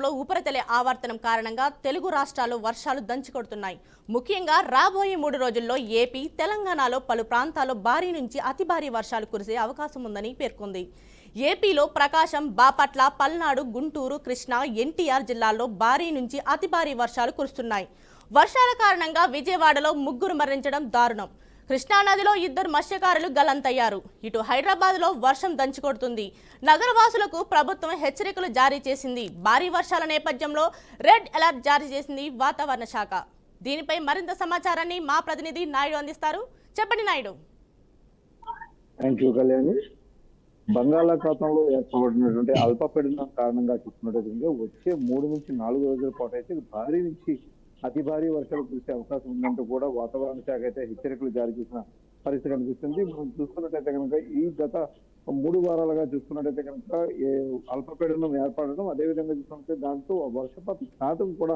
లో ఉపరితల ఆవర్తనం కారణంగా తెలుగు రాష్ట్రాల్లో వర్షాలు దంచుకొడుతున్నాయి. ముఖ్యంగా రాబోయే 3 రోజుల్లో ఏపీ, తెలంగాణలో పలు ప్రాంతాల్లో భారీ నుంచి అతి భారీ వర్షాలు కురిసే అవకాశం ఉందని పేర్కొంది. ఏపీలో ప్రకాశం, బాపట్ల, పల్నాడు, గుంటూరు, కృష్ణా, ఎన్టీఆర్ జిల్లాల్లో భారీ నుంచి అతి భారీ వర్షాలు కురుస్తున్నాయి. వర్షాల కారణంగా విజయవాడలో 3 మరణించడం దారుణం. కృష్ణానదిలో 2 మత్స్యకారులు గల్లంతయ్యారు. ఇటు హైదరాబాద్లో వర్షం దంచుకొడుతుంది. నగరవాసులకు ప్రభుత్వం హెచ్చరికలు జారీ చేసింది. భారీ వర్షాల నేపథ్యంలో రెడ్ అలర్ట్ జారీ చేసింది వాతావరణ శాఖ. దీనిపై మరింత సమాచారాన్ని మా ప్రతినిధి నాయుడు అందిస్తారు. చెప్పండి నాయుడు. Thank you Kalyani. బంగాళాఖాతంలో ఏర్పడినటువంటి అల్పపీడనం కారణంగా చూసుకున్నట్లయితే వచ్చే 3 నుంచి 4 రోజుల పాటు అయితే భారీ నుంచి అతి భారీ వర్షాలు కురిసే అవకాశం ఉందంటూ కూడా వాతావరణ శాఖ అయితే హెచ్చరికలు జారీ చేసిన పరిస్థితి కనిపిస్తుంది. మనం చూసుకున్నట్టయితే కనుక ఈ గత 3 వారాలుగా చూసుకున్నట్టయితే కనుక అల్పపీడనం ఏర్పడడం, అదేవిధంగా చూసుకుంటే దాంతో వర్షపాత శాతం కూడా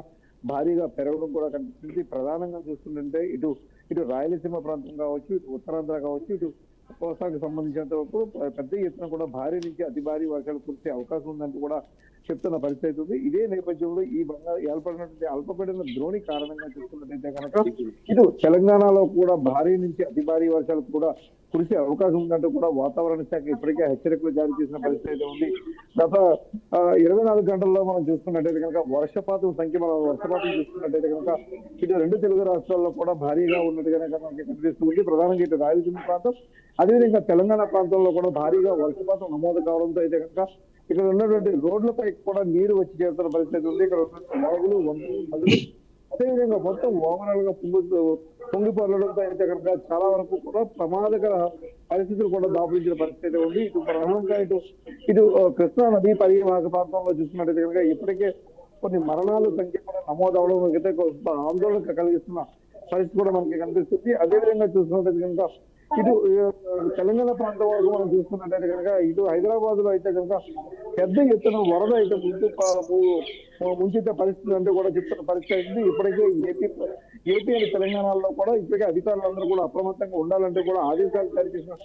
భారీగా పెరగడం కూడా కనిపిస్తుంది. ప్రధానంగా చూసుకుంటుంటే ఇటు రాయలసీమ ప్రాంతం కావచ్చు, ఇటు ఉత్తరాంధ్ర కావచ్చు, ఇటు కోస్తాకు సంబంధించినంత వరకు పెద్ద ఎత్తున కూడా భారీ నుంచి అతి భారీ వర్షాలు కురిసే అవకాశం ఉందంటూ కూడా చెప్తున్న పరిస్థితి ఉంది. ఇదే నేపథ్యంలో ఈ ఏర్పడినటువంటి అల్పపీడన ద్రోణి కారణంగా చూసుకున్నట్టయితే కనుక ఇటు తెలంగాణలో కూడా భారీ నుంచి అతి భారీ వర్షాలు కూడా కురిసే అవకాశం ఉందంటూ కూడా వాతావరణ శాఖ ఇప్పటికే హెచ్చరికలు జారీ చేసిన పరిస్థితి ఉంది. గత 24 గంటల్లో మనం చూసుకున్నట్టయితే కనుక వర్షపాతం చూసుకున్నట్టయితే కనుక ఇటు 2 తెలుగు రాష్ట్రాల్లో కూడా భారీగా ఉన్నట్టుగా మనకి కనిపిస్తుంది. ప్రధానంగా ఇటు రాయలసీమ ప్రాంతం, అదేవిధంగా తెలంగాణ ప్రాంతంలో కూడా భారీగా వర్షపాతం నమోదు కావడంతో అయితే కనుక ఇక్కడ ఉన్నటువంటి రోడ్లపై కూడా నీరు వచ్చి చేరుతున్న పరిస్థితి ఉంది. ఇక్కడ వాగులు, వంతులు, నదులు, అదేవిధంగా మొత్తం ఓవరాల్ గా పొంగిపొరలడంతో అయితే కనుక చాలా వరకు కూడా ప్రమాదకర పరిస్థితులు కూడా దాపురించిన పరిస్థితి ఉంది. ఇటు ప్రధానంగా ఇటు కృష్ణా నదీ పరివాహక ప్రాంతంలో చూసుకున్నట్టయితే కనుక ఇప్పటికే కొన్ని మరణాల సంఖ్య కూడా నమోదు అవడం అయితే ఆందోళన కలిగిస్తున్న పరిస్థితి కూడా మనకి కనిపిస్తుంది. అదేవిధంగా చూసుకున్నట్టయితే కనుక ఇటు తెలంగాణ ప్రాంతం వరకు మనం చూసుకున్నట్టయితే కనుక ఇటు హైదరాబాద్ లో అయితే కనుక పెద్ద ఎత్తున వరద అయితే ముంచితే పరిస్థితి అంటే కూడా చెప్తున్న పరిస్థితి అయింది. ఇప్పటికే ఏపీ అని తెలంగాణలో కూడా ఇప్పటికే అధికారులందరూ కూడా అప్రమత్తంగా ఉండాలంటే కూడా ఆదేశాలు జారీ చేసిన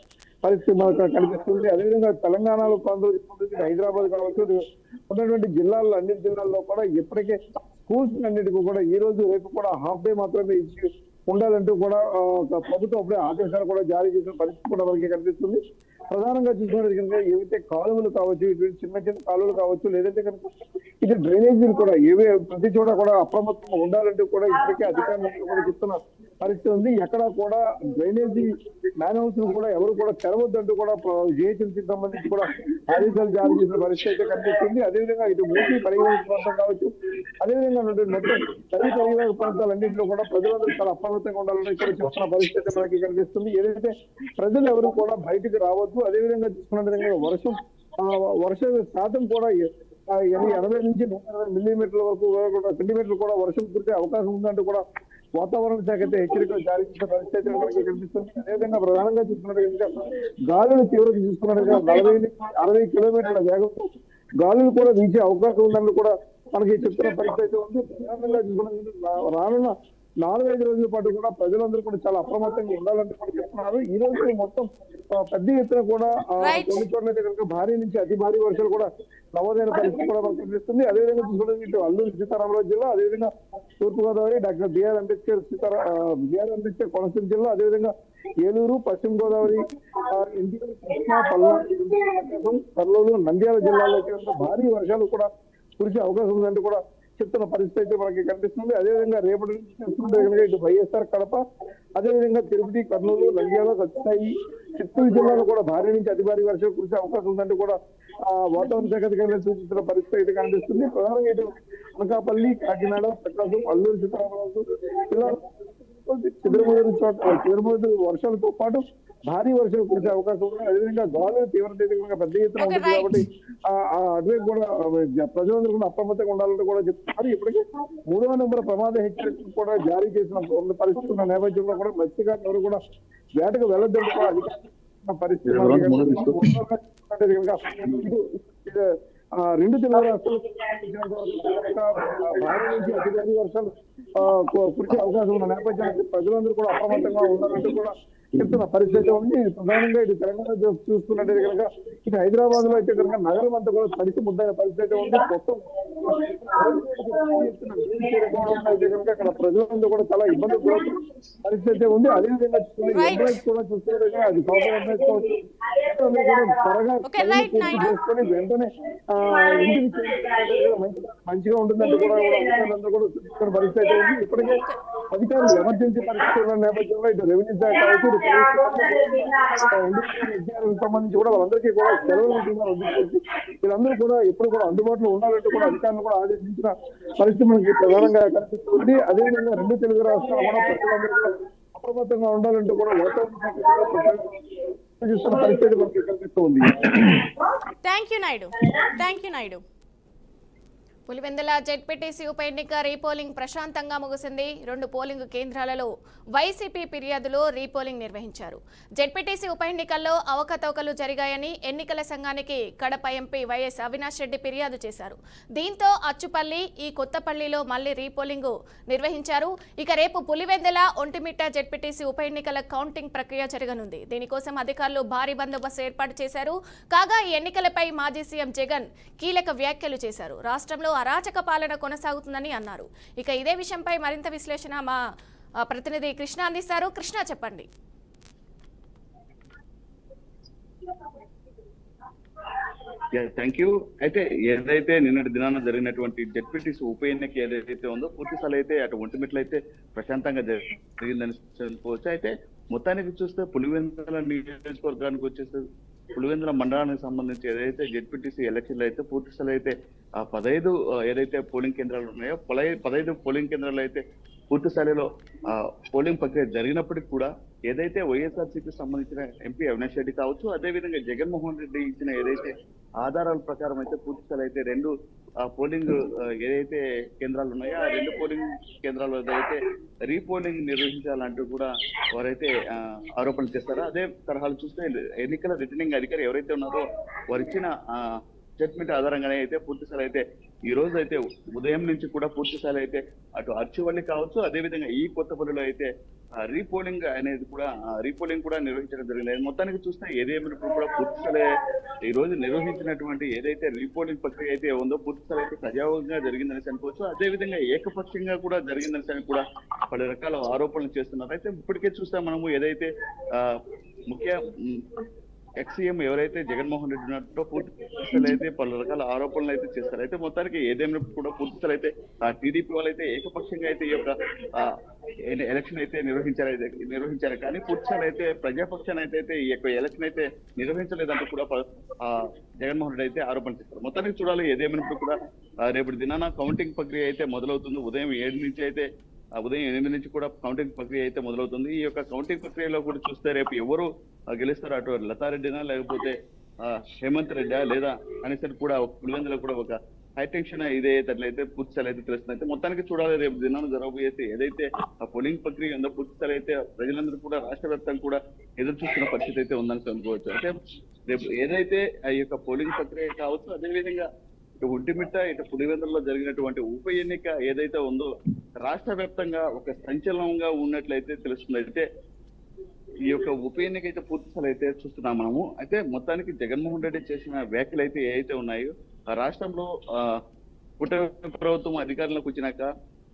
పరిస్థితి మనకు కనిపిస్తుంది. అదేవిధంగా తెలంగాణలో ప్రాంతంలో చూసుకుంటే హైదరాబాద్ కావచ్చు, ఉన్నటువంటి జిల్లాల్లో అన్ని జిల్లాల్లో కూడా ఇప్పటికే స్కూల్స్ అన్నిటికీ కూడా ఈ రోజు రేపు కూడా హాఫ్ డే మాత్రమే ఇచ్చి ఉండాలంటూ కూడా ప్రభుత్వం అప్పుడే ఆదేశాలు కూడా జారీ చేసిన పరిస్థితి కూడా మనకి కనిపిస్తుంది. ప్రధానంగా చూసుకున్నది కనుక ఏవైతే కాలువలు కావచ్చు, ఇటువంటి చిన్న కాలువలు కావచ్చు, లేదంటే కనుక ఇది డ్రైనేజీలు కూడా ప్రతి చోట కూడా అప్రమత్తంగా ఉండాలంటూ కూడా ఇప్పటికే అధికారులు కూడా చెప్తున్న పరిస్థితి ఉంది. ఎక్కడ కూడా డ్రైనేజీ మ్యాన్హౌస్ కూడా ఎవరు కూడా తెరవద్దంటూ కూడా జిహెచ్ఎంసీకి సంబంధించి కూడా ఆదేశాలు జారీ చేసిన పరిస్థితి అయితే కనిపిస్తుంది. అదేవిధంగా ఇటు మూసీ పరివాహక ప్రాంతం కావచ్చు, అదేవిధంగా మొత్తం నదీ పరివాహక ప్రాంతాలన్నింటిలో కూడా ప్రజలందరూ చాలా అప్రమత్తంగా ఉండాలని కూడా చెప్తున్న పరిస్థితి మనకి కనిపిస్తుంది. ఏదైతే ప్రజలు ఎవరు కూడా బయటకు రావద్దు. అదేవిధంగా చూసుకున్నట్టు వర్ష శాతం కూడా 80 నుంచి 120 మిల్లీమీటర్ల వరకు సెంటీమీటర్లు కూడా వర్షం కురిసే అవకాశం ఉందంటూ కూడా వాతావరణ శాఖ అయితే హెచ్చరికలు జారీ చేసిన పరిస్థితి మనకి కనిపిస్తుంది. అదేవిధంగా ప్రధానంగా చూసుకున్నట్టు గాలుల తీవ్రత చూసుకున్నట్టుగా 40-60 కిలోమీటర్ల వేగంతో గాలులు కూడా వీచే అవకాశం ఉందని కూడా మనకి చెప్తున్న పరిస్థితి ఉంది. ప్రధానంగా చూసుకున్నట్టు రానున్న 4-5 రోజుల పాటు కూడా ప్రజలందరూ కూడా చాలా అప్రమత్తంగా ఉండాలంటే కూడా చెప్తున్నారు. ఈ రోజు మొత్తం పెద్ద ఎత్తున కూడా కొన్ని చోట్ల కనుక భారీ నుంచి అతి భారీ వర్షాలు కూడా నమోదైన పరిస్థితి కూడా మనకు కనిపిస్తుంది. అదేవిధంగా చూసుకుంటే ఇటు అల్లూరు సీతారామరాజు జిల్లా, అదేవిధంగా తూర్పుగోదావరి డాక్టర్ బిఆర్ అంబేద్కర్ కోనసీమ జిల్లా, అదేవిధంగా ఏలూరు, పశ్చిమ గోదావరి, ఎన్టీఆర్, కృష్ణా, పల్నాడు, కర్నూలు, నంద్యాల జిల్లాలో భారీ వర్షాలు కూడా కురిసే అవకాశం ఉందంటూ కూడా చెప్తున్న పరిస్థితి అయితే మనకి కనిపిస్తుంది. అదేవిధంగా రేపటి నుంచి చూసుకుంటే కనుక ఇటు వైఎస్ఆర్ కడప, అదేవిధంగా తిరుపతి, కర్నూలు, నంద్యాల, సత్యసాయి, చిత్తూరు జిల్లాలో కూడా భారీ నుంచి అతి భారీ వర్షాలు కురిసే అవకాశం ఉందంటూ కూడా వాతావరణ శాఖ అధికారులు సూచించిన పరిస్థితి అయితే కనిపిస్తుంది. ప్రధానంగా ఇటు అనకాపల్లి, కాకినాడ, ప్రకాశం, అల్లూరు సీతారామరాజు జిల్లా చిరుమూడు వర్షాలతో పాటు భారీ వర్షాలు కురిసే అవకాశం ఉంది. అదేవిధంగా గాలుల తీవ్రత పెద్ద ఎత్తున ఉంటుంది కాబట్టి అటువైపు కూడా ప్రజలందరూ కూడా అప్రమత్తంగా ఉండాలంటే కూడా చెప్తున్నారు. ఇప్పటికే 3వ నెంబర్ ప్రమాద హెచ్చరికలు కూడా జారీ చేసిన పరిస్థితి ఉన్న నేపథ్యంలో కూడా మత్స్యకారులు ఎవరు కూడా వేటకు వెళ్ళొద్దంటే కూడా అధికారుల పరిస్థితి రెండు తెలుగు రాష్ట్రాలు భారీ నుంచి అతి భారీ వర్షాలు కురిసే అవకాశం ఉన్న నేపథ్యానికి ప్రజలందరూ కూడా అప్రమత్తంగా ఉండాలంటూ కూడా చెప్తున్న పరిస్థితి ఉంది. ప్రధానంగా ఇటు తెలంగాణ చూసుకున్నట్టు కనుక ఇటు హైదరాబాద్ లో అయితే కనుక నగరం అంతా కూడా తడిసి ముద్దైన పరిస్థితి ఉంది. మొత్తం అయితే కనుక అక్కడ ప్రజలందరూ కూడా చాలా ఇబ్బందులు పడుతున్న పరిస్థితి ఉంది. అదేవిధంగా ఎంప్లాయీస్ కూడా చూస్తే అది సోషల్ ఎంప్లాయీస్ కావచ్చు, త్వరగా చేసుకొని వెంటనే ఇంటికి మంచిగా ఉంటుందంటే కూడా అధికారులందరూ కూడా చూసుకునే పరిస్థితి ఉంది. ఇప్పటికే అధికారులు ఎమర్జెన్సీ పరిస్థితుల నేపథ్యంలో ఇటు రెవెన్యూ శాఖ కావచ్చు, సంబంధించి కూడా వాళ్ళందరికీ కూడా సెలవులు ఉంటున్నారు. వీళ్ళందరూ కూడా ఎప్పుడు కూడా అందుబాటులో ఉండాలంటూ కూడా అధికారులు కూడా ఆదేశించిన పరిస్థితి మనకి ప్రధానంగా కనిపిస్తుంది. అదేవిధంగా రెండు తెలుగు రాష్ట్రాలు కూడా ప్రజలందరూ కూడా అప్రమత్తంగా ఉండాలంటూ కూడా వాతావరణ చూస్తున్న పరిస్థితి మనకి కనిపిస్తుంది. Thank you Naidu. Pulivendula ZPTC ఉప ఎన్నిక రీపోలింగ్ ప్రశాంతంగా ముగిసింది. 2 పోలింగ్ కేంద్రాలలో వైసీపీ ఫిర్యాదులో రీపోలింగ్ నిర్వహించారు. జెడ్పీటీసీ ఉప ఎన్నికల్లో అవకతవకలు జరిగాయని ఎన్నికల సంఘానికి కడప ఎంపీ వైఎస్ అవినాష్ రెడ్డి ఫిర్యాదు చేశారు. దీంతో అచ్చుపల్లి, ఈ కొత్తపల్లిలో మళ్లీ రీపోలింగ్ నిర్వహించారు. ఇక రేపు పులివెందుల, ఒంటిమిట్ట జెడ్పీటీసీ ఉప ఎన్నికల కౌంటింగ్ ప్రక్రియ జరగనుంది. దీనికోసం అధికారులు భారీ బందోబస్తు ఏర్పాటు చేశారు. కాగా ఈ ఎన్నికలపై మాజీ సీఎం జగన్ కీలక వ్యాఖ్యలు చేశారు. రాష్ట్రంలో అరాచక పాలన కొనసాగుతుందని అన్నారు. ఇక ఇదే విషయంపై మరింత విశ్లేషణ మా ప్రతినిధి కృష్ణ అందిస్తారు. కృష్ణ, చెప్పండి. Thank you. అయితే ఏదైతే నిన్నటి దినాన జరిగినటువంటి జెడ్పీటీసీ ఉప ఎన్నిక ఏదైతే ఉందో పూర్తిస్థాయి అయితే అటు ఒంటిమిట్లు అయితే ప్రశాంతంగా జరిగిందని చెప్పుకోవచ్చు. అయితే మొత్తానికి చూస్తే పులివెందుల నియోజకవర్గానికి వచ్చేసి పులివెందుల మండలానికి సంబంధించి ఏదైతే జెడ్పీటీసీ ఎలక్షన్లు అయితే పూర్తిస్థాయి అయితే 15 ఏదైతే పోలింగ్ కేంద్రాలు ఉన్నాయో 15 పోలింగ్ కేంద్రాలు అయితే పూర్తి స్థాయిలో పోలింగ్ ప్రక్రియ జరిగినప్పటికీ కూడా ఏదైతే వైఎస్ఆర్సీకి సంబంధించిన ఎంపీ అవినాష్ రెడ్డి కావచ్చు, అదేవిధంగా జగన్మోహన్ రెడ్డి ఇచ్చిన ఏదైతే ఆధారాల ప్రకారం అయితే పూర్తి స్థాయిలో అయితే 2 పోలింగ్ ఏదైతే కేంద్రాలు ఉన్నాయో ఆ 2 పోలింగ్ కేంద్రాల్లో అయితే రీపోలింగ్ నిర్వహించాలంటూ కూడా వారైతే ఆరోపణలు చేస్తారు. అదే తరహాలు చూస్తే ఎన్నికల రిటర్నింగ్ అధికారి ఎవరైతే ఉన్నారో వారు ఇచ్చిన స్టేట్మెంట్ ఆధారంగానే అయితే పూర్తి స్థాయి అయితే ఈ రోజు అయితే ఉదయం నుంచి కూడా పూర్తి స్థాయి అయితే అటు అర్చివల్లి కావచ్చు, అదేవిధంగా ఈ కొత్తపల్లిలో అయితే రీపోలింగ్ అనేది కూడా రీపోలింగ్ కూడా నిర్వహించడం జరిగింది. మొత్తానికి చూస్తే ఏదేమైనప్పుడు కూడా పూర్తి స్థాయి ఈ రోజు నిర్వహించినటువంటి ఏదైతే రీపోలింగ్ ప్రక్రియ అయితే ఉందో పూర్తి స్థాయి అయితే సజావుగా జరిగిందని అనుకోవచ్చు. అదేవిధంగా ఏకపక్షంగా కూడా జరిగిందని కూడా పలు రకాల ఆరోపణలు చేస్తున్నారు. అయితే ఇప్పటికే చూస్తే మనము ఏదైతే ముఖ్య ఎక్స్సీఎం ఎవరైతే జగన్మోహన్ రెడ్డి ఉన్నట్టు పూర్తి అయితే పలు రకాల ఆరోపణలు అయితే చేస్తారు. అయితే మొత్తానికి ఏదేమైనా కూడా పూర్తి అయితే టీడీపీ వాళ్ళు అయితే ఏకపక్షంగా అయితే ఈ యొక్క ఎలక్షన్ అయితే నిర్వహించారు కానీ పూర్తి అయితే ప్రజాపక్షాన్ని అయితే ఈ యొక్క ఎలక్షన్ అయితే నిర్వహించలేదంటూ కూడా జగన్మోహన్ రెడ్డి అయితే ఆరోపణ చేస్తారు. మొత్తానికి చూడాలి ఏదేమైనప్పుడు కూడా రేపటి దినాన కౌంటింగ్ ప్రక్రియ అయితే మొదలవుతుంది. ఉదయం 7 నుంచి అయితే ఉదయం 8 నుంచి కూడా కౌంటింగ్ ప్రక్రియ అయితే మొదలవుతుంది. ఈ యొక్క కౌంటింగ్ ప్రక్రియలో కూడా చూస్తే రేపు ఎవరు గెలుస్తారు, అటు లతారెడ్డినా లేకపోతే హేమంత్ రెడ్డా లేదా అనేసరి కూడా పులివెందులో కూడా ఒక హైటెన్షన్ ఇదేటట్లయితే పూర్తి స్థాయి అయితే తెలుస్తుంది. అయితే మొత్తానికి చూడాలి రేపు దినాన్ని జరగబోయే ఏదైతే ఆ పోలింగ్ ప్రక్రియ ఉందో పూర్తి స్థాయి అయితే ప్రజలందరూ కూడా రాష్ట్ర వ్యాప్తంగా కూడా ఎదురు చూస్తున్న పరిస్థితి అయితే ఉందని అనుకోవచ్చు. అయితే రేపు ఏదైతే ఈ యొక్క పోలింగ్ ప్రక్రియ కావచ్చు, అదేవిధంగా ఇటు ఒంటిమిట్ట ఇటు పులివెందులలో జరిగినటువంటి ఉప ఎన్నిక ఏదైతే ఉందో రాష్ట్ర వ్యాప్తంగా ఒక సంచలనంగా ఉన్నట్లయితే తెలుస్తుంది. అయితే ఈ యొక్క ఉప ఎన్నిక అయితే పూర్తి స్థాయి అయితే చూస్తున్నాం మనము. అయితే మొత్తానికి జగన్మోహన్ రెడ్డి చేసిన వ్యాఖ్యలు అయితే ఏవైతే ఉన్నాయో ఆ రాష్ట్రంలో కూటమి ప్రభుత్వం అధికారంలోకి వచ్చినాక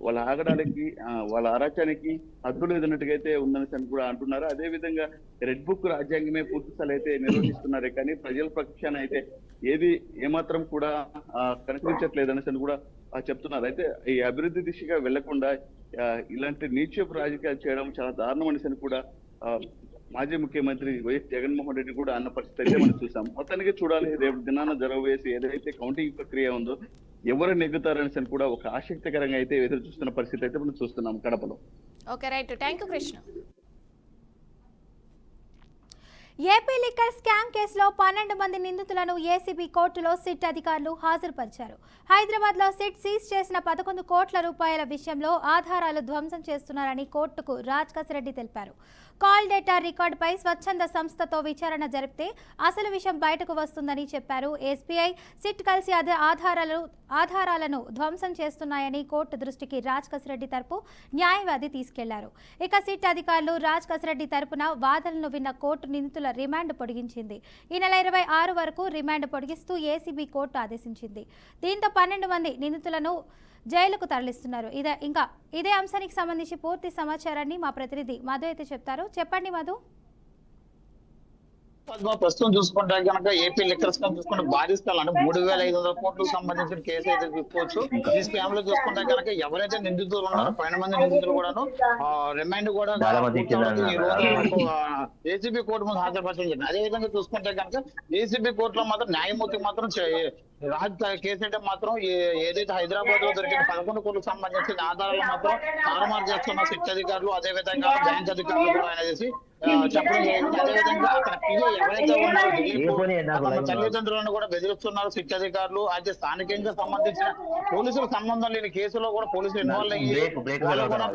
వాళ్ళ ఆగడానికి వాళ్ళ అరాచానికి హద్దు లేదన్నట్టుగా అయితే ఉందని కూడా అంటున్నారు. అదే విధంగా రెడ్ బుక్ రాజ్యాంగమే పూర్తి స్థాయి అయితే నిర్వహిస్తున్నారే కానీ ప్రజల పక్షాన అయితే ఏది ఏమాత్రం కూడా కనిపించట్లేదనేసి కూడా చెప్తున్నారు. అయితే ఈ అభివృద్ధి దిశగా వెళ్లకుండా ఇలాంటి నీచపు రాజకీయాలు చేయడం చాలా దారుణం అనేసి కూడా మాజీ ముఖ్యమంత్రి వైఎస్ జగన్మోహన్ రెడ్డి కూడా అన్న పరిస్థితి అయితే మనం చూసాం. మొత్తానికి చూడాలి రేపు దినాన జరగవేసి ఏదైతే కౌంటింగ్ ప్రక్రియ ఉందో ఎవరు నెగ్గుతారని కూడా ఒక ఆసక్తికరంగా అయితే ఎదురు చూస్తున్న పరిస్థితి అయితే మనం చూస్తున్నాం కడపలో. Okay, right. Thank you Krishna. AP liquor scam కేసులో 12 మంది నిందితులను ఏసీబీ కోర్టులో సిట్ అధికారులు హాజరుపరిచారు. హైదరాబాద్లో సిట్ సీజ్ చేసిన 11 కోట్ల రూపాయల విషయంలో ఆధారాలు ధ్వంసం చేస్తున్నారని కోర్టుకు రాజ్ రెడ్డి తెలిపారు. కాల్ డేటా రికార్డుపై స్వచ్ఛంద సంస్థతో విచారణ జరిపితే అసలు విషయం బయటకు వస్తుందని చెప్పారు. ఎస్బీఐ సిట్ కలిసి ఆధారాలను ధ్వంసం చేస్తున్నాయని కోర్టు దృష్టికి రాజ్ రెడ్డి తరపు న్యాయవాది తీసుకెళ్లారు. ఇక సిట్ అధికారులు రాజ్ రెడ్డి తరపున వాదనలు విన్న కోర్టు నిందితుల రిమాండ్ పొడిగించింది. ఈ నెల 26 వరకు రిమాండ్ పొడిగిస్తూ ఏసీబీ కోర్టు ఆదేశించింది. దీంతో 12 మంది నిందితులను జైలుకు తరలిస్తున్నారు. ఇదే అంశానికి సంబంధించి పూర్తి సమాచారాన్ని మా ప్రతినిధి మధు అయితే చెప్తారు. చెప్పండి మధు. ప్రస్తుతం చూసుకుంటే కనుక ఏపీ లిక్కర్ స్కామ్ చూసుకుంటే భారీ స్థలం అంటే 3,500 కోట్లకు సంబంధించిన కేసు అయితే చూసుకోవచ్చు. ఈ స్కామ్ లో చూసుకుంటే కనుక ఎవరైతే నిందితులు ఉన్నారో 12 మంది నిందితులు కూడాను రిమాండ్ కూడా ఈ రోజు ఏసీబీ కోర్టు ముందు హాజరుపరచడం జరిగింది. అదే విధంగా చూసుకుంటే కనుక ఏసీబీ కోర్టులో మాత్రం న్యాయమూర్తి మాత్రం రాజ్ కేసు అంటే మాత్రం ఏదైతే హైదరాబాద్ లో దొరికిన 11 కోట్లకు సంబంధించిన ఆధారాలు మాత్రం తారుమారు చేస్తున్న శిక్ష అధికారులు అదే విధంగా బ్యాంక్ అధికారులు కూడా ఆయన చేసి చెప్పడం జరిగింది. అదేవిధంగా అక్కడ పిఏ ఎవరైతే ఉన్నారో దిలీప్ తల్లిదండ్రులను కూడా బెదిరిస్తున్నారు శిక్ష అధికారులు. అయితే స్థానికంగా సంబంధించిన పోలీసులకు సంబంధం లేని కేసులో కూడా పోలీసులు ఇన్వాల్వ్ అయ్యి వాళ్ళు కూడా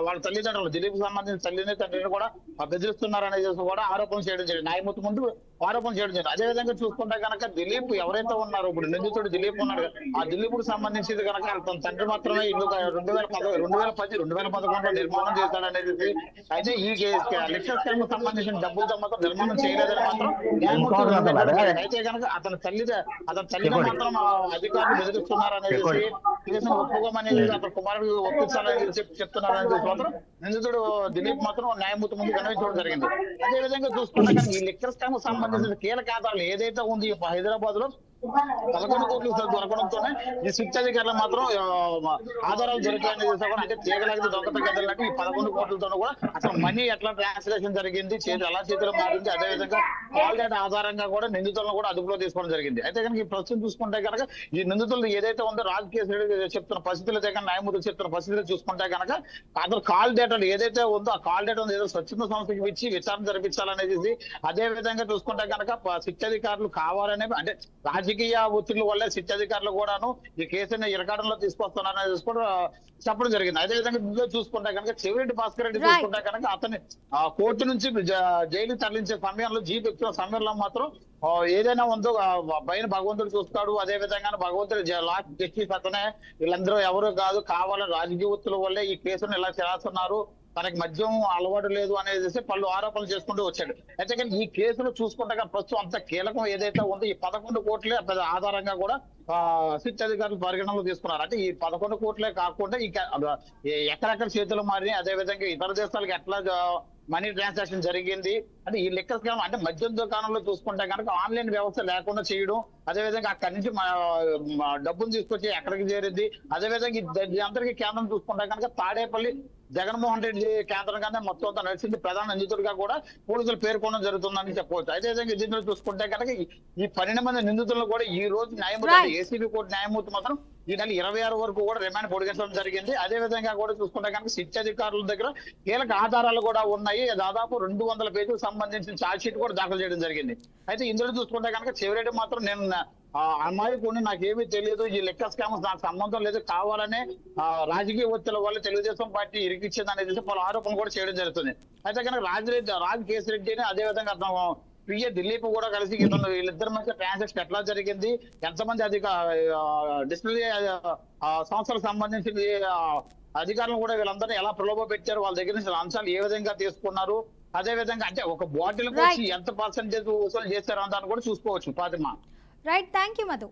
వాళ్ళ తల్లిదండ్రులు దిలీప్ సంబంధించిన తండ్రిని కూడా బెదిరిస్తున్నారు అనేది కూడా ఆరోపణ చేయడం జరిగింది. న్యాయమూర్తి ముందు ఆరోపణ చేయడం జరిగింది. అదేవిధంగా చూసుకుంటే కనుక దిలీప్ ఎవరైతే ఉన్నారో ఇప్పుడు నిందితుడు దిలీప్ ఉన్నాడు, ఆ దిలీపుకు సంబంధించింది కనుక తన తండ్రి మాత్రమే ఇల్లు 2011లో నిర్మాణం చేశాడనేది. అయితే ఈ లిక్కర్ స్కామ్ కు సంబంధించిన డబ్బులతో మాత్రం నిర్మాణం చేయలేదని మాత్రం న్యాయమూర్తి. అయితే కనుక అతని తల్లిని మాత్రం అధికారులు బెదిరిస్తున్నారనేది కేసును ఒప్పుకోమనేది అతని కుమారుడు ఒప్పించాలని చెప్తున్నారనేది మాత్రం నిందితుడు దిలీప్ మాత్రం న్యాయమూర్తి ముందు విన్నవించడం జరిగింది. అదే విధంగా చూసుకుంటే ఈ లిక్కర్ స్కామ్ కు సంబంధించిన కీలక ఆధారాలు ఏదైతే ఉంది హైదరాబాద్ లో 11 కోట్లు దొరకడంతోనే ఈ శిక్ష అధికారులు మాత్రం ఆధారాలు దొరికాయని చేసా అంటే తీగలాగితే దొంగత గదలకి ఈ 11 కోట్లతోనూ కూడా అసలు మనీ ఎట్లా ట్రాన్స్లేషన్ జరిగింది, ఎలా చేతిలో మారింది, అదేవిధంగా కాల్ డేటా ఆధారంగా కూడా నిందితులను కూడా అదుపులో తీసుకోవడం జరిగింది. అయితే కనుక ఈ ప్రస్తుతం చూసుకుంటే కనుక ఈ నిందితులు ఏదైతే ఉందో రాజకీయ చెప్తున్న పరిస్థితులు దగ్గర న్యాయమూర్తులు చెప్తున్న పరిస్థితులు చూసుకుంటే కనుక అసలు కాల్ డేటాలు ఏదైతే ఉందో ఆ కాల్ డేటా ఏదో స్వచ్ఛంద సంస్థకి ఇచ్చి విచారణ జరిపించాలనేది. అదే విధంగా చూసుకుంటే కనుక శిక్ష అధికారులు కావాలనే అంటే రాజకీయ ఒత్తిళ్ల వల్ల శిక్ష అధికారులు కూడాను ఈ కేసుని ఇరకాడంలో తీసుకొస్తున్నారనేది కూడా చెప్పడం జరిగింది. అదే విధంగా ఇందులో చూసుకుంటే కనుక చెవిరెడ్డి భాస్కర్ రెడ్డి చూసుకుంటే కనుక అతన్ని కోర్టు నుంచి జైలు తరలించే సమయంలో జీప్ ఎక్కువ సమయంలో మాత్రం ఏదైనా ఉందో పైన భగవంతుడు చూస్తాడు. అదే విధంగా భగవంతుడు లాస్ట్ జస్టిస్ అతనే వీళ్ళందరూ ఎవరు కాదు కావాలని రాజకీయ ఒత్తిళ్ల వల్లే ఈ కేసును ఇలా చేస్తున్నారు, తనకి మద్యం అలవాటు లేదు అనేది పలు ఆరోపణలు చేసుకుంటూ వచ్చాడు. అయితే కానీ ఈ కేసులో చూసుకుంటే ప్రస్తుతం అంత కీలకం ఏదైతే ఉందో ఈ 11 కోట్లే ఆధారంగా కూడా శిక్ష అధికారులు పరిగణనలో తీసుకున్నారు. అంటే ఈ 11 కోట్లే కాకుండా ఎక్కడెక్కడ చేతులు మారినాయి, అదే విధంగా ఇతర దేశాలకు ఎట్లా మనీ ట్రాన్సాక్షన్ జరిగింది అంటే ఈ లిక్కర్ స్కామ్ అంటే మద్యం దుకాణంలో చూసుకుంటే కనుక ఆన్లైన్ వ్యవస్థ లేకుండా చేయడం, అదేవిధంగా అక్కడి నుంచి డబ్బును తీసుకొచ్చి ఎక్కడికి చేరింది, అదేవిధంగా అందరికీ కేంద్రం చూసుకుంటే కనుక తాడేపల్లి జగన్మోహన్ రెడ్డి కేంద్రంగానే మొత్తం అంతా నడిచింది. ప్రధాన నిందితుడిగా కూడా పోలీసులు పేర్కొనడం జరుగుతుందని చెప్పవచ్చు. అదేవిధంగా దీంట్లో చూసుకుంటే కనుక ఈ 12 మంది నిందితులను కూడా ఈ రోజు న్యాయమూర్తి ఏసీబీ కోర్టు న్యాయమూర్తి మాత్రం ఈ నెల 26 వరకు కూడా రిమాండ్ పొడిగించడం జరిగింది. అదే విధంగా కూడా చూసుకుంటే కనుక శిక్ష అధికారుల దగ్గర కీలక ఆధారాలు కూడా ఉన్నాయి. దాదాపు 200 పేజీలకు సంబంధించిన ఛార్జ్ షీట్ కూడా దాఖలు చేయడం జరిగింది. అయితే ఇందులో చూసుకుంటే కనుక చెవిరెడ్డి మాత్రం నేను అమ్మాయిని నాకేమీ తెలియదు, ఈ లెక్క స్కామ్ నాకు సంబంధం లేదు, కావాలనే రాజకీయ ఒత్తిళ్ల వల్ల తెలుగుదేశం పార్టీ ఇరికిచ్చింది అనేది పలు ఆరోపణలు కూడా చేయడం జరుగుతుంది. అయితే కనుక రాజ్ కేసిరెడ్డిని అదే విధంగా పిఏ దిలీప్ కూడా కలిసి వీళ్ళిద్దరి మధ్య ట్రాన్సాక్షన్ ఎట్లా జరిగింది, ఎంతమంది డిస్టిలరీ సంస్థలకు సంబంధించిన అధికారులు కూడా వీళ్ళందరినీ ఎలా ప్రలోభ పెట్టారు, వాళ్ళ దగ్గర నుంచి అంశాలు ఏ విధంగా తీసుకున్నారు, అదే విధంగా అంటే ఒక బాటిల్ వచ్చి ఎంత పర్సెంటేజ్ వసూలు చేశారు అని కూడా చూసుకోవచ్చు. Fatima. Right, thank you Madhu.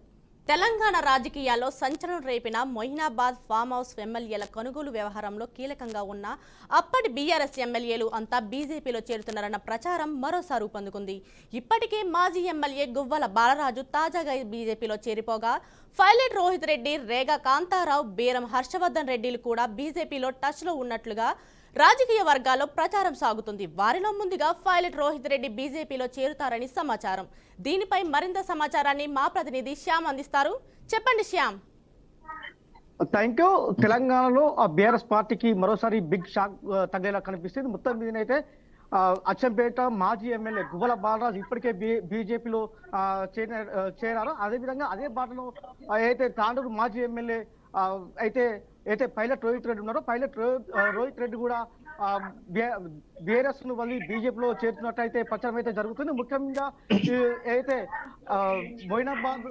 Telangana రాజకీయాల్లో సంచలనం రేపిన మొయినాబాద్ ఫామ్ హౌస్ ఎమ్మెల్యేల కొనుగోలు వ్యవహారంలో కీలకంగా ఉన్న అప్పటి బీఆర్ఎస్ ఎమ్మెల్యేలు అంతా బీజేపీలో చేరుతున్నారన్న ప్రచారం మరోసారి ఊపందుకుంది. ఇప్పటికే మాజీ ఎమ్మెల్యే గువ్వల బాలరాజు తాజాగా బీజేపీలో చేరిపోగా పైలట్ రోహిత్ రెడ్డి, రేగా కాంతారావు, బీరం హర్షవర్ధన్ రెడ్డిలు కూడా బీజేపీలో టచ్లో ఉన్నట్లుగా రాజకీయ వర్గాల్లో ప్రచారం సాగుతుంది. వారిలో ముందుగా పైలట్ రోహిత్ రెడ్డి బీజేపీలో చేరుతారని సమాచారం. దీనిపై మరింత సమాచారాన్ని మా ప్రతినిధి శ్యామ్ అందిస్తారు. చెప్పండి శ్యామ్. Thank you. తెలంగాణలో బీఆర్ఎస్ పార్టీకి మరోసారి బిగ్ షాక్ తగ్గేలా కనిపిస్తుంది. మొత్తం మీదనైతే అచ్చంపేట మాజీ ఎమ్మెల్యే గువ్వల బాలరాజు ఇప్పటికే బీజేపీలో చేరారు. అదేవిధంగా అదే బాటలో అయితే తాండూరు మాజీ ఎమ్మెల్యే అయితే పైలట్ రోహిత్ రెడ్డి ఉన్నారో పైలట్ రోహిత్ రెడ్డి కూడా బీఆర్ఎస్ ను వదిలి బీజేపీలో చేరుతున్నట్టయితే ప్రచారం అయితే జరుగుతుంది. ముఖ్యంగా అయితే మొయినాబాద్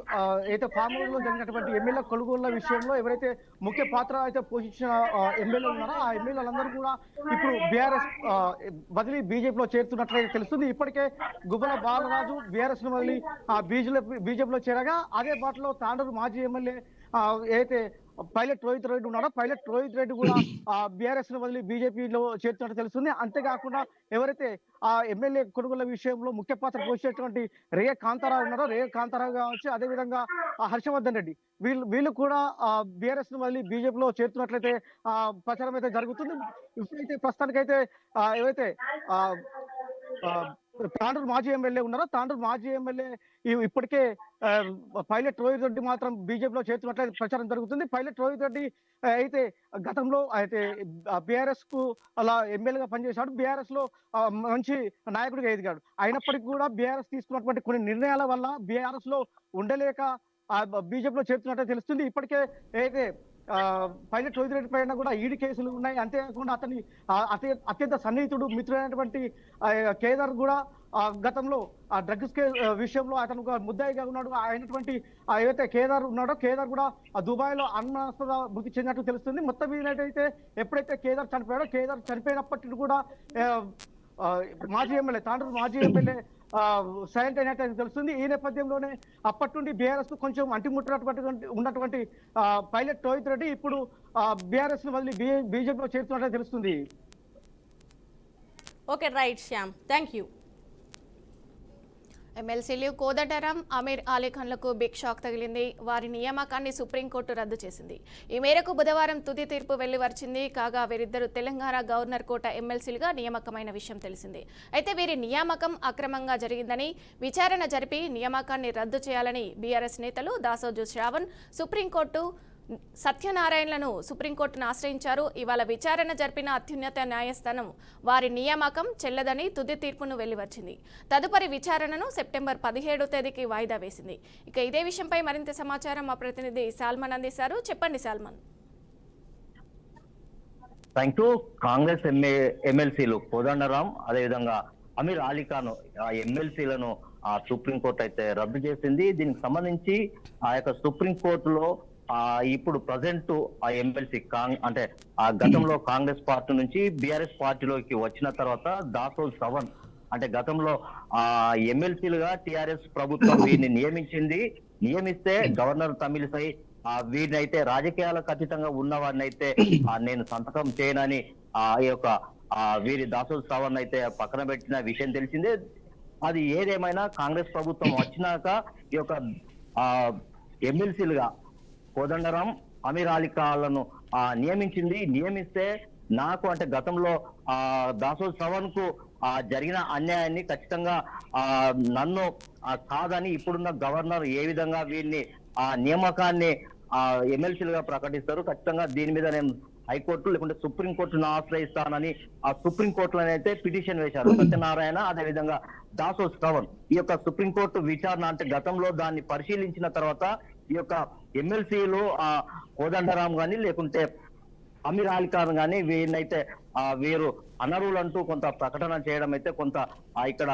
అయితే ఫామ్ హౌస్ లో జరిగినటువంటి ఎమ్మెల్యే కొనుగోళ్ల విషయంలో ఎవరైతే ముఖ్య పాత్ర అయితే పోషించిన ఎమ్మెల్యేలు ఉన్నారో ఆ ఎమ్మెల్యేలందరూ కూడా ఇప్పుడు బీఆర్ఎస్ వదిలి బీజేపీలో చేరుతున్నట్లయితే తెలుస్తుంది. ఇప్పటికే గువ్వల బాలరాజు బీఆర్ఎస్ ను వదిలి బీజేపీలో చేరగా అదే బాటలో తాండూరు మాజీ ఎమ్మెల్యే అయితే పైలట్ రోహిత్ రెడ్డి ఉన్నాడో పైలట్ రోహిత్ రెడ్డి కూడా బీఆర్ఎస్ ను వదిలి బీజేపీలో చేరుతున్నట్టు తెలుస్తుంది. అంతేకాకుండా ఎవరైతే ఆ ఎమ్మెల్యే కొనుగోళ్ల విషయంలో ముఖ్య పాత్ర పోషించినటువంటి రేయ కాంతారావు ఉన్నారో రేయ కాంతారావు కావచ్చు, అదేవిధంగా హర్షవర్ధన్ రెడ్డి వీళ్ళు కూడా బీఆర్ఎస్ ను వదిలి బీజేపీలో చేరుతున్నట్లయితే ప్రచారం అయితే జరుగుతుంది. ఇప్పుడైతే ప్రస్తుతానికైతే ఏవైతే తాండూరు మాజీ ఎమ్మెల్యే ఉన్నారో తాండూరు మాజీ ఎమ్మెల్యే ఇప్పటికే పైలట్ రోహిత్ రెడ్డి మాత్రం బీజేపీలో చేర్చున్నట్లయితే ప్రచారం జరుగుతుంది. పైలట్ రోహిత్ రెడ్డి అయితే గతంలో అయితే బీఆర్ఎస్ కు అలా ఎమ్మెల్యేగా పనిచేశాడు. బీఆర్ఎస్ లో మంచి నాయకుడిగా ఎదిగాడు. అయినప్పటికీ కూడా బీఆర్ఎస్ తీసుకున్నటువంటి కొన్ని నిర్ణయాల వల్ల బీఆర్ఎస్ లో ఉండలేక బీజేపీలో చేరుతున్నట్టు తెలుస్తుంది. ఇప్పటికే అయితే పైలట్ రోహిత్ రెడ్డి పైన కూడా ఈడీ కేసులు ఉన్నాయి. అంతేకాకుండా అత్యంత సన్నిహితుడు మిత్రుడైనటువంటి కేదార్ కూడా గతంలో ఆ డ్రగ్స్ విషయంలో అతను ముద్దాయిగా ఉన్నాడు. అయినటువంటి ఏదైతే కేదార్ ఉన్నాడో కేదార్ కూడా దుబాయ్ లో అన్మస్పద మృతి చెందినట్టు తెలుస్తుంది. మొత్తం మీద ఎప్పుడైతే కేదార్ చనిపోయాడో కేదార్ చనిపోయినప్పటికీ కూడా మాజీ ఎమ్మెల్యే తాండూరు మాజీ ఎమ్మెల్యే సైలెంట్ అయినట్టు తెలుస్తుంది. ఈ నేపథ్యంలోనే అప్పటి నుండి బీఆర్ఎస్ కొంచెం ఉన్నటువంటి పైలట్ రోహిత్ రెడ్డి ఇప్పుడు బీఆర్ఎస్ ను వదిలి బీజేపీలో చేరుతున్నట్టు తెలుస్తుంది. Okay right Shyam, thank you. ఎమ్మెల్సీలు కోదండరాం అమీర్ అలీఖాన్లకు బిగ్ షాక్ తగిలింది. వారి నియామకాన్ని సుప్రీంకోర్టు రద్దు చేసింది. ఈ మేరకు బుధవారం తుది తీర్పు వెలువరించింది. కాగా వీరిద్దరూ తెలంగాణ గవర్నర్ కోట ఎమ్మెల్సీలుగా నియామకమైన విషయం తెలిసిందే. అయితే వీరి నియామకం అక్రమంగా జరిగిందని విచారణ జరిపి నియామకాన్ని రద్దు చేయాలని బీఆర్ఎస్ నేతలు దాసోజు శ్రావణ్ సుప్రీంకోర్టు సత్యనారాయణలను సుప్రీంకోర్టును ఆశ్రయించారు. ఇవాళ విచారణ జరిపిన అత్యున్నత న్యాయస్థానం వారి నియామకం చెల్లదని తుది తీర్పును వెలువరించింది. తదుపరి విచారణను సెప్టెంబర్ 17వ తేదీకి వాయిదా వేసింది. ఇక ఇదే విషయంపై మరింత సమాచారం మా ప్రతినిధి సాల్మన్ అందిస్తారు. చెప్పండి సాల్మన్. Thank you. కాంగ్రెస్ ఎమ్మెల్సీలు కోదండరాం అదేవిధంగా అమీర్ అలీఖాన్ ఎమ్మెల్సీలను సుప్రీంకోర్టు అయితే రద్దు చేసింది. దీనికి సంబంధించి ఆ యొక్క సుప్రీంకోర్టులో ఇప్పుడు ప్రజెంట్ ఆ ఎమ్మెల్సీ అంటే ఆ గతంలో కాంగ్రెస్ పార్టీ నుంచి బీఆర్ఎస్ పార్టీలోకి వచ్చిన తర్వాత దాసోజు శ్రవణ్ అంటే గతంలో ఎమ్మెల్సీలుగా టీఆర్ఎస్ ప్రభుత్వం వీరిని నియమిస్తే గవర్నర్ తమిళిసై వీరిని అయితే రాజకీయాలకు అతీతంగా ఉన్న వారిని అయితే నేను సంతకం చేయనని ఆ యొక్క వీరి దాసోజు శ్రవణ్ అయితే పక్కన పెట్టిన విషయం తెలిసిందే. అది ఏదేమైనా కాంగ్రెస్ ప్రభుత్వం వచ్చినాక ఈ యొక్క ఎమ్మెల్సీలుగా కోదండరాం అమీర్ అలీఖాన్లను నియమిస్తే నాకు అంటే గతంలో దాసోజు శ్రవణ్ కు జరిగిన అన్యాయాన్ని ఖచ్చితంగా నన్ను కాదని ఇప్పుడున్న గవర్నర్ ఏ విధంగా వీరిని నియామకాన్ని ఎమ్మెల్సీలుగా ప్రకటిస్తారు, ఖచ్చితంగా దీని మీద నేను హైకోర్టు లేకుంటే సుప్రీంకోర్టును ఆశ్రయిస్తానని ఆ సుప్రీంకోర్టులోనైతే పిటిషన్ వేశారు సత్యనారాయణ అదేవిధంగా దాసోజు శ్రవణ్. ఈ యొక్క సుప్రీంకోర్టు విచారణ అంటే గతంలో దాన్ని పరిశీలించిన తర్వాత ఈ యొక్క ఎమ్మెల్సీలు కోదండరాం గాని లేకుంటే అమీర్ అలీఖాన్ గాని వీరినైతే వీరు అనర్హులంటూ కొంత ప్రకటన చేయడం అయితే కొంత ఇక్కడ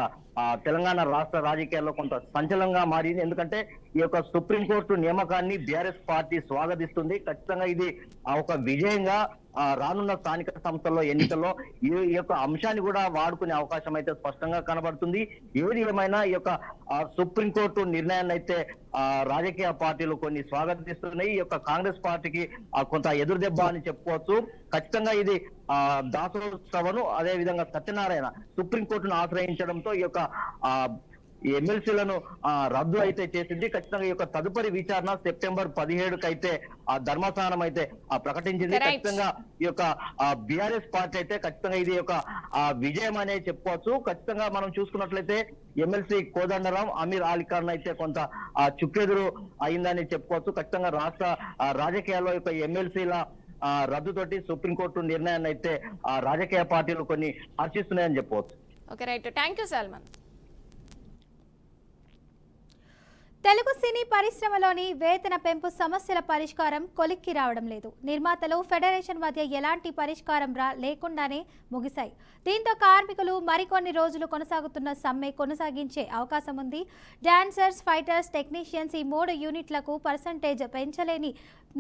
తెలంగాణ రాష్ట్ర రాజకీయాల్లో కొంత సంచలనంగా మారింది. ఎందుకంటే ఈ యొక్క సుప్రీంకోర్టు నియామకాన్ని బీఆర్ఎస్ పార్టీ స్వాగతిస్తుంది. ఖచ్చితంగా ఇది ఒక విజయంగా రానున్న స్థానిక సంస్థల్లో ఎన్నికల్లో ఈ యొక్క అంశాన్ని కూడా వాడుకునే అవకాశం అయితే స్పష్టంగా కనబడుతుంది. ఏది ఏమైనా ఈ యొక్క సుప్రీంకోర్టు నిర్ణయాన్ని అయితే రాజకీయ పార్టీలు కొన్ని స్వాగతిస్తున్నాయి. ఈ యొక్క కాంగ్రెస్ పార్టీకి కొంత ఎదురుదెబ్బ అని చెప్పుకోవచ్చు. ఖచ్చితంగా ఇది దాసోజు శ్రవణ్ అదే విధంగా సత్యనారాయణ సుప్రీంకోర్టును ఆశ్రయించడంతో ఈ యొక్క ఎమ్మెల్సీలను రద్దు అయితే చేసింది. ఖచ్చితంగా ఈ యొక్క తదుపరి విచారణ సెప్టెంబర్ 17కి అయితే ధర్మస్థానం అయితే ప్రకటించింది. ఖచ్చితంగా ఈ యొక్క బీఆర్ఎస్ పార్టీ అయితే ఖచ్చితంగా ఇది ఒక విజయం అనే చెప్పుకోవచ్చు. ఖచ్చితంగా మనం చూసుకున్నట్లయితే ఎమ్మెల్సీ కోదండరాం అమీర్ అలీఖాన్ అయితే కొంత చుక్కెదురు అయిందని చెప్పుకోవచ్చు. ఖచ్చితంగా రాష్ట్ర రాజకీయాల్లో యొక్క ఎమ్మెల్సీల రద్దుతోటి సుప్రీంకోర్టు నిర్ణయాన్ని అయితే రాజకీయ పార్టీలు కొన్ని హర్షిస్తున్నాయని చెప్పవచ్చు. Okay right, thank you Salman. Telugu సినీ పరిశ్రమలోని వేతన పెంపు సమస్యల పరిష్కారం కొలిక్కి రావడం లేదు. నిర్మాతలు ఫెడరేషన్ మధ్య ఎలాంటి పరిష్కారం లేకుండానే ముగిశాయి. దీంతో కార్మికులు మరికొన్ని రోజులు కొనసాగుతున్న సమ్మె కొనసాగించే అవకాశం ఉంది. డాన్సర్స్, ఫైటర్స్, టెక్నీషియన్స్ ఈ 3 యూనిట్లకు పర్సంటేజ్ పెంచలేని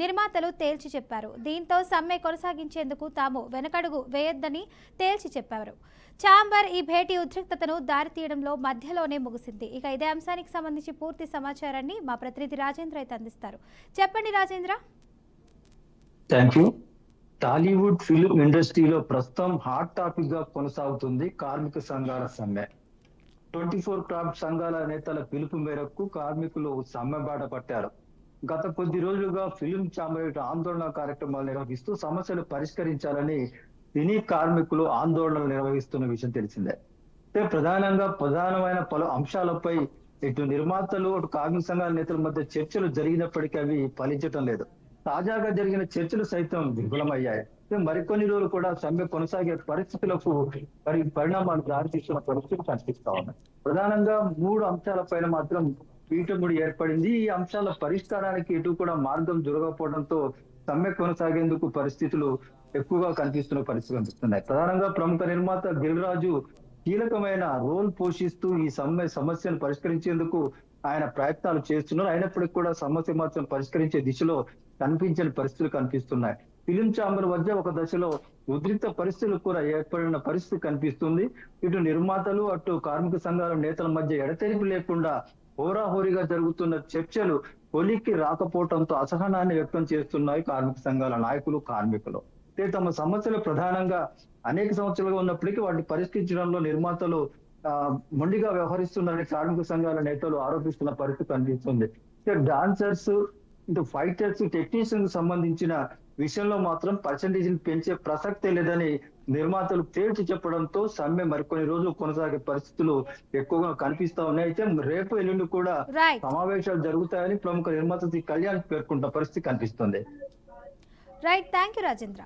నిర్మాతలు తేల్చి చెప్పారు. దీంతో సమ్మె కొనసాగించేందుకు తాము వెనకడుగు వేయొద్దని తేల్చి చెప్పారు. ఛాంబర్ ఈ భేటీ ఉద్రిక్తతను దారితీయడంలో మధ్యలోనే ముగిసింది. ఇక ఇదే అంశానికి సంబంధించి పూర్తి సమాచారాన్ని మా ప్రతినిధి రాజేంద్ర అయితే అందిస్తారు. చెప్పండి Rajendra. Thank you. Tollywood film ఇండస్ట్రీలో ప్రస్తుతం హాట్ టాపిక్ గా కొనసాగుతుంది కార్మిక సంఘాల సమ్మె. 24 క్రాఫ్ట్ సంఘాల నేతల పిలుపు మేరకు కార్మికులు సమ్మె బాట పట్టారు. గత కొద్ది రోజులుగా ఫిల్మ్ ఛాంబర్ ఆందోళన కార్యక్రమాలు నిర్వహిస్తూ సమస్యలు పరిష్కరించాలని సినీ కార్మికులు ఆందోళనలు నిర్వహిస్తున్న విషయం తెలిసిందే. ప్రధానమైన పలు అంశాలపై ఇటు నిర్మాతలు అటు కార్మిక సంఘాల నేతల మధ్య చర్చలు జరిగినప్పటికీ అవి ఫలించటం లేదు. తాజాగా జరిగిన చర్చలు సైతం విఫలమయ్యాయి. మరికొన్ని రోజులు కూడా సమ్మె కొనసాగే పరిస్థితులకు పరిణామాలు దారితీస్తున్న పరిస్థితులు కనిపిస్తా ఉన్నాయి. ప్రధానంగా 3 అంశాలపైన మాత్రం పీఠముడి ఏర్పడింది. ఈ అంశాల పరిష్కారానికి ఎటు కూడా మార్గం దొరకకపోవడంతో సమ్మె కొనసాగేందుకు పరిస్థితులు ఎక్కువగా కనిపిస్తున్న పరిస్థితులు కనిపిస్తున్నాయి. ప్రధానంగా ప్రముఖ నిర్మాత దిల్రాజు కీలకమైన రోల్ పోషిస్తూ ఈ సమస్యను పరిష్కరించేందుకు ఆయన ప్రయత్నాలు చేస్తున్నారు. అయినప్పటికీ కూడా సమస్య మాత్రం పరిష్కరించే దిశలో కనిపించని పరిస్థితులు కనిపిస్తున్నాయి. ఫిలిం ఛాంబర్ మధ్య ఒక దశలో ఉద్రిక్త పరిస్థితులు కూడా ఏర్పడిన పరిస్థితి కనిపిస్తుంది. ఇటు నిర్మాతలు అటు కార్మిక సంఘాల నేతల మధ్య ఎడతెరిపి లేకుండా హోరాహోరీగా జరుగుతున్న చర్చలు కొలిక్కి రాకపోవడంతో అసహనాన్ని వ్యక్తం చేస్తున్నాయి కార్మిక సంఘాల నాయకులు, కార్మికులు. తమ సమస్యలు ప్రధానంగా అనేక సంవత్సరాలుగా ఉన్నప్పటికీ వాటిని పరిష్కరించడంలో నిర్మాతలు మొండిగా వ్యవహరిస్తున్నారని కార్మిక సంఘాల నేతలు ఆరోపిస్తున్న పరిస్థితి కనిపిస్తుంది. డాన్సర్స్, ఇటు ఫైటర్స్, టెక్నీషియన్ సంబంధించిన విషయంలో మాత్రం పర్సంటేజ్ పెంచే ప్రసక్తే లేదని నిర్మాతలు తేల్చి చెప్పడంతో సమ్మె మరికొన్ని రోజులు కొనసాగే పరిస్థితులు ఎక్కువగా కనిపిస్తా ఉన్నాయి. అయితే రేపు ఎల్లుండి కూడా సమావేశాలు జరుగుతాయని ప్రముఖ నిర్మాత కళ్యాణ్ పేర్కొంటున్న పరిస్థితి కనిపిస్తుంది. Right, thank you Rajendra.